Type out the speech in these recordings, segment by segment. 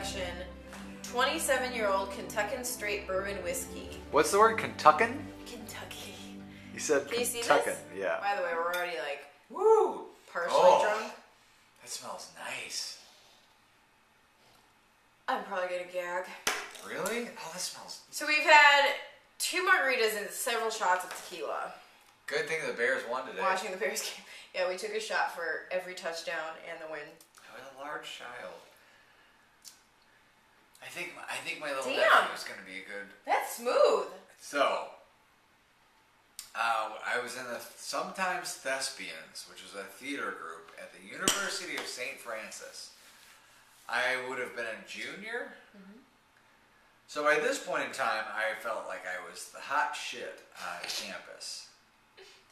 Selection 27-year-old Kentucky straight bourbon whiskey. What's the word? Kentuckan? Kentucky. You said Can you see Kentuckan. this? Yeah. By the way, we're already like Woo! partially drunk. That smells nice. I'm probably gonna gag. Really? Oh, that smells... So we've had 2 margaritas and several shots of tequila. Good thing the Bears won today. Watching the Bears game. Yeah, we took a shot for every touchdown and the win. I was a large child. I think my little Damn. nephew is going to be a good... That's smooth. So, I was in the Sometimes Thespians, which is a theater group at the University of St. Francis. I would have been a junior. Mm-hmm. So by this point in time, I felt like I was the hot shit on campus.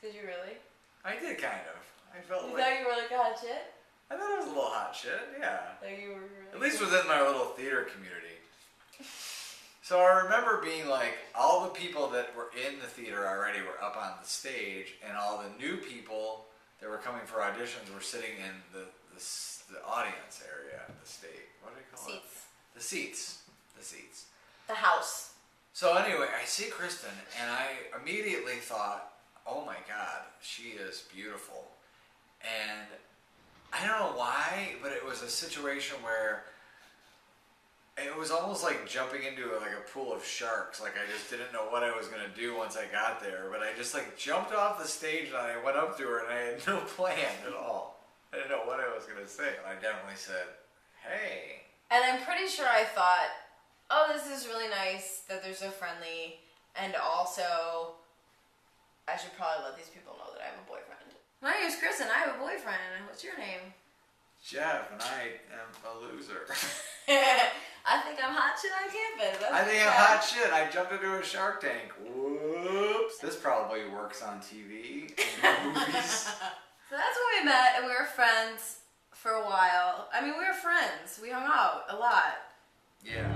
Did you really? I did kind of. I felt You like... thought you were like hot shit? I thought I was a little hot shit, yeah. Like you were really At least within my little theater community. So I remember being like, all the people that were in the theater already were up on the stage, and all the new people that were coming for auditions were sitting in the audience area, the stage. What do they call it? The seats. The seats. The house. So anyway, I see Kristen, and I immediately thought, oh my God, she is beautiful. And I don't know why, but it was a situation where it was almost like jumping into a pool of sharks. Like I just didn't know what I was going to do once I got there. But I just jumped off the stage and I went up to her and I had no plan at all. I didn't know what I was going to say. And I definitely said, hey. And I'm pretty sure I thought, oh, this is really nice that they're so friendly. And also, I should probably let these people know that I have a boyfriend. My name is Kristen. I have a boyfriend. What's your name? Jeff, and I am a loser. I think I'm hot shit on campus. I think I'm hot shit. I jumped into a Shark Tank. Whoops. This probably works on TV and movies. So that's when we met, and we were friends for a while. I mean, we were friends. We hung out a lot. Yeah.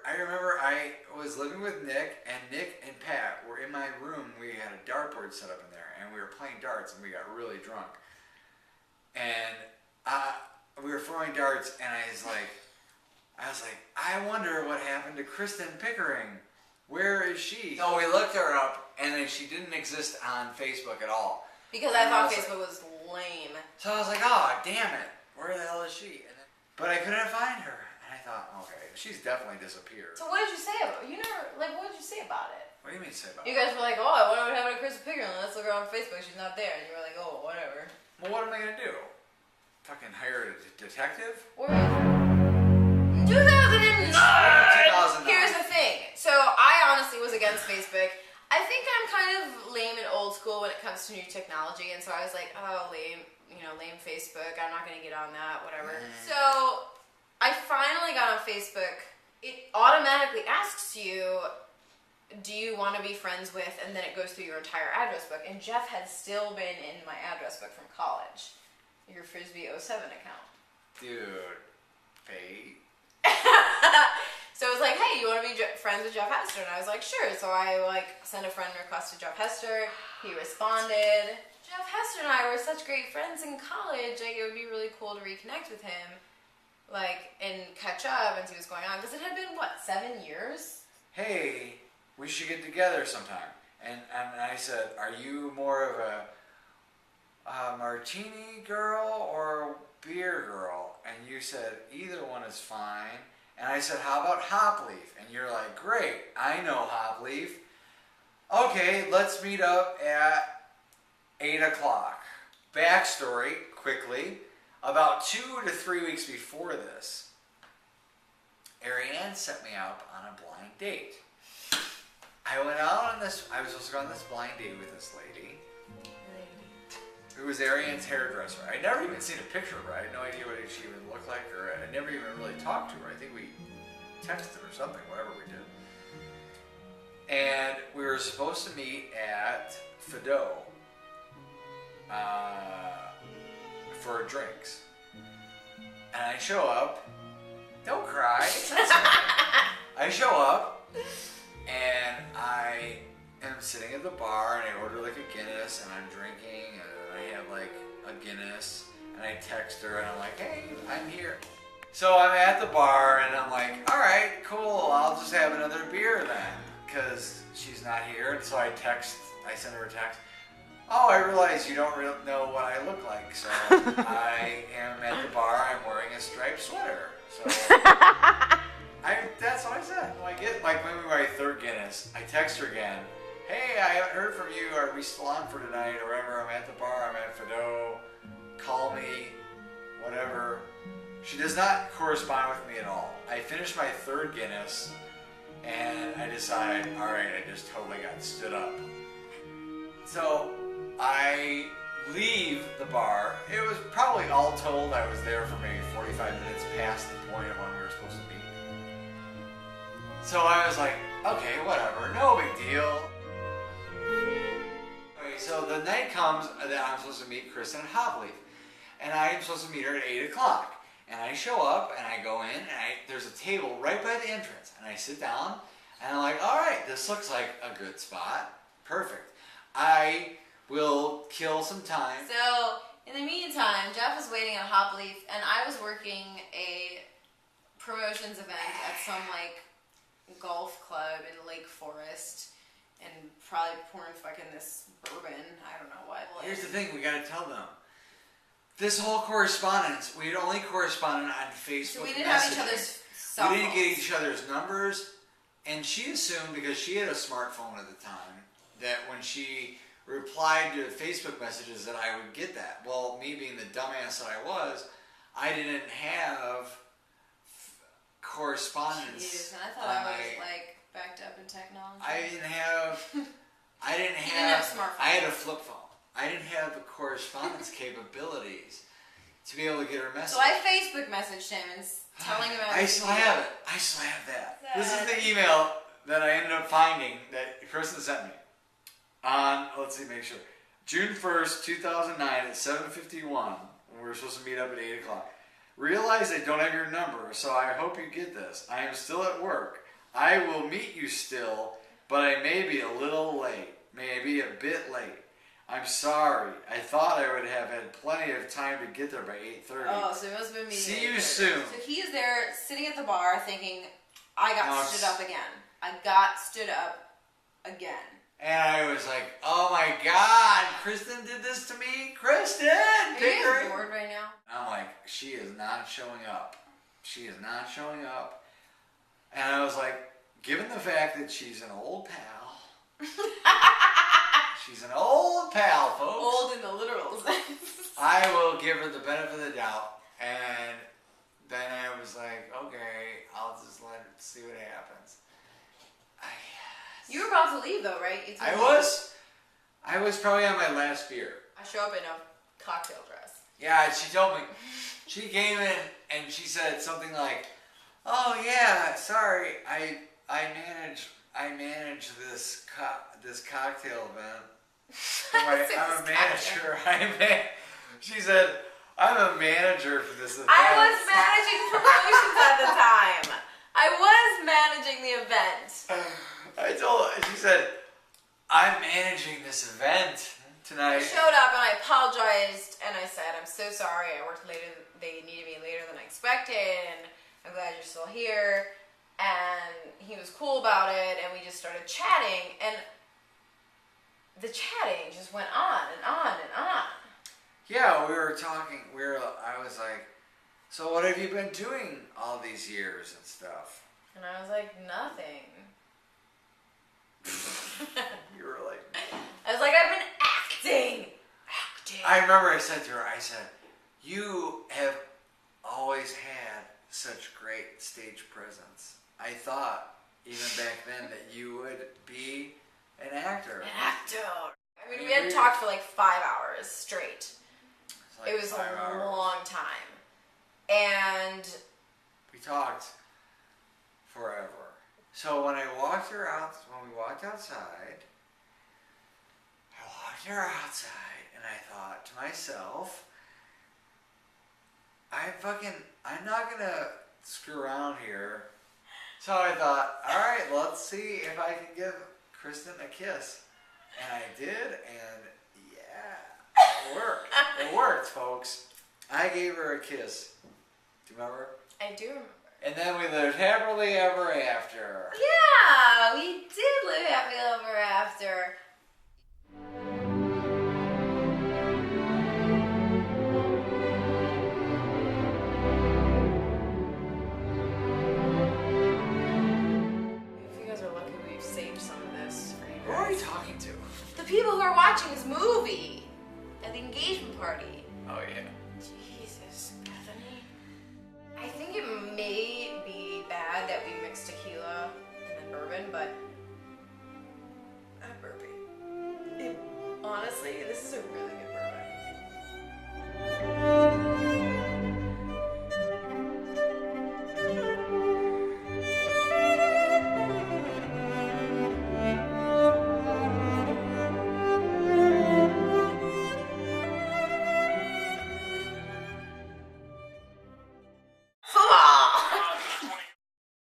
I remember I was living with Nick and Pat were in my room. We had a dartboard set up in there, and we were playing darts, and we got really drunk. And we were throwing darts, and I was like, I wonder what happened to Kristen Pickering. Where is she? So we looked her up, and then she didn't exist on Facebook at all. Because I thought Facebook was lame. So I was like, oh, damn it. Where the hell is she? But I couldn't find her. And I thought, okay, she's definitely disappeared. So what did you say about it? What did you say about it? What do you mean say about You it? guys were like, oh, I wonder what happened to Kristen Pickering. Let's look her on Facebook. She's not there. And you were like, oh, whatever. Well, what am I going to do? Fucking hire a detective? Or 2009! 2009. Here's the thing. So I honestly was against Facebook. I think I'm kind of lame and old school when it comes to new technology. And so I was like, oh, lame Facebook. I'm not going to get on that, whatever. So I finally got on Facebook. It automatically asks you, do you want to be friends with, and then it goes through your entire address book. And Jeff had still been in my address book from college. Your Frisbee 07 account. Dude. Hey. So it was like, hey, you want to be friends with Jeff Hester? And I was like, sure. So I sent a friend request to Jeff Hester. He responded. Jeff Hester and I were such great friends in college. It would be really cool to reconnect with him, and catch up and see what's going on. Because it had been, 7 years? Hey, we should get together sometime. And I said, are you more of a martini girl or beer girl? And you said, either one is fine. And I said, how about Hopleaf? And you're like, great, I know Hopleaf. Okay, let's meet up at 8 o'clock. Backstory, quickly. About 2 to 3 weeks before this, Ariane set me up on a blind date. I went out on this, I was supposed to go on this blind date with this lady. Who was Ariane's hairdresser. I'd never even seen a picture of her. I had no idea what she even looked like, or I never even really talked to her. I think we texted or something, whatever we did. And we were supposed to meet at Fido for drinks. And I show up. Don't cry. I show up, and I am sitting at the bar, and I order a Guinness, and I'm drinking, and I have a a Guinness, and I text her, and I'm like, hey, I'm here. So I'm at the bar, and I'm like, all right, cool, I'll just have another beer then, because she's not here. And so I send her a text. Oh, I realize you don't really know what I look like, so I am at the bar. I'm wearing a striped sweater. So that's what I said. When I get maybe my third Guinness, I text her again. Hey, I haven't heard from you. Are we still on for tonight or whatever? I'm at the bar. I'm at Fido. Call me, whatever. She does not correspond with me at all. I finished my third Guinness, and I decide, all right, I just totally got stood up. So I leave the bar. It was probably all told, I was there for maybe 45 minutes past the point of when we were supposed to meet. So I was like, okay, whatever, no big deal. Okay, so the night comes that I'm supposed to meet Kristen at Hopleaf. And I'm supposed to meet her at 8 o'clock. And I show up and I go in and there's a table right by the entrance. And I sit down and I'm like, all right, this looks like a good spot. Perfect. I will kill some time. So, in the meantime, Jeff was waiting at Hopleaf, and I was working a promotions event at some, golf club in Lake Forest, and probably pouring fucking this bourbon. I don't know what. Here's the thing, we gotta tell them. This whole correspondence, we had only corresponded on Facebook. So we didn't have each other's cell We didn't phones. get each other's numbers, and she assumed, because she had a smartphone at the time, that when she replied to Facebook messages that I would get that. Well, me being the dumbass that I was, I didn't have correspondence. Jeez, and I thought I was backed up in technology. I didn't have smartphones. I had a flip phone. I didn't have the correspondence capabilities to be able to get her message. So I Facebook messaged him and telling him about I still have it. I still have that. This is the email that I ended up finding that Kristen sent me. On, let's see, make sure. June 1st, 2009 at 7:51. We were supposed to meet up at 8 o'clock. Realize I don't have your number, so I hope you get this. I am still at work. I will meet you still, but I may be a little late. Maybe a bit late. I'm sorry. I thought I would have had plenty of time to get there by 8:30. Oh, so it must have been me. See you soon. So he is there sitting at the bar thinking, I got stood up again. I got stood up again. And I was like, oh my God, Kristen did this to me? Kristen! Are you guys bored right now? I'm like, she is not showing up. She is not showing up. And I was like, given the fact that she's an old pal. She's an old pal, folks. Old in the literal sense. I will give her the benefit of the doubt. And then I was like, okay, I'll just see what happens. You were about to leave though, right? I was probably on my last beer. I show up in a cocktail dress. Yeah, she told me. She came in and she said something like, "Oh yeah, sorry, I manage this cocktail event. I'm a manager. She said, I'm a manager for this event." I was managing promotions at the time. I was managing the event. I told her, she said, I'm managing this event tonight. I showed up and I apologized and I said, I'm so sorry, I worked later, they needed me later than I expected, and I'm glad you're still here. And he was cool about it, and we just started chatting, and the chatting just went on and on and on. Yeah, we were talking, I was like, so what have you been doing all these years and stuff? And I was like, nothing. You were like... I was like, I've been acting. I remember I said to her, I said, you have always had such great stage presence. I thought, even back then, that you would be an actor. An actor. I mean, we had talked for like 5 hours straight. Like it was a hours. long time. And... we talked forever. So when we walked outside, and I thought to myself, I'm not gonna screw around here. So I thought, all right, let's see if I can give Kristen a kiss. And I did, and yeah, It worked. It worked, folks. I gave her a kiss. Do you remember? I do remember. And then we lived happily ever after. Yeah, we did live happily ever after. If you guys are lucky, we've saved some of this for you guys. Who are you talking to? The people who are watching this movie at the engagement party. Oh, yeah. Jesus, Bethany. I think it may be bad that we mix tequila and then bourbon, but I'm burping. Honestly, this is a really good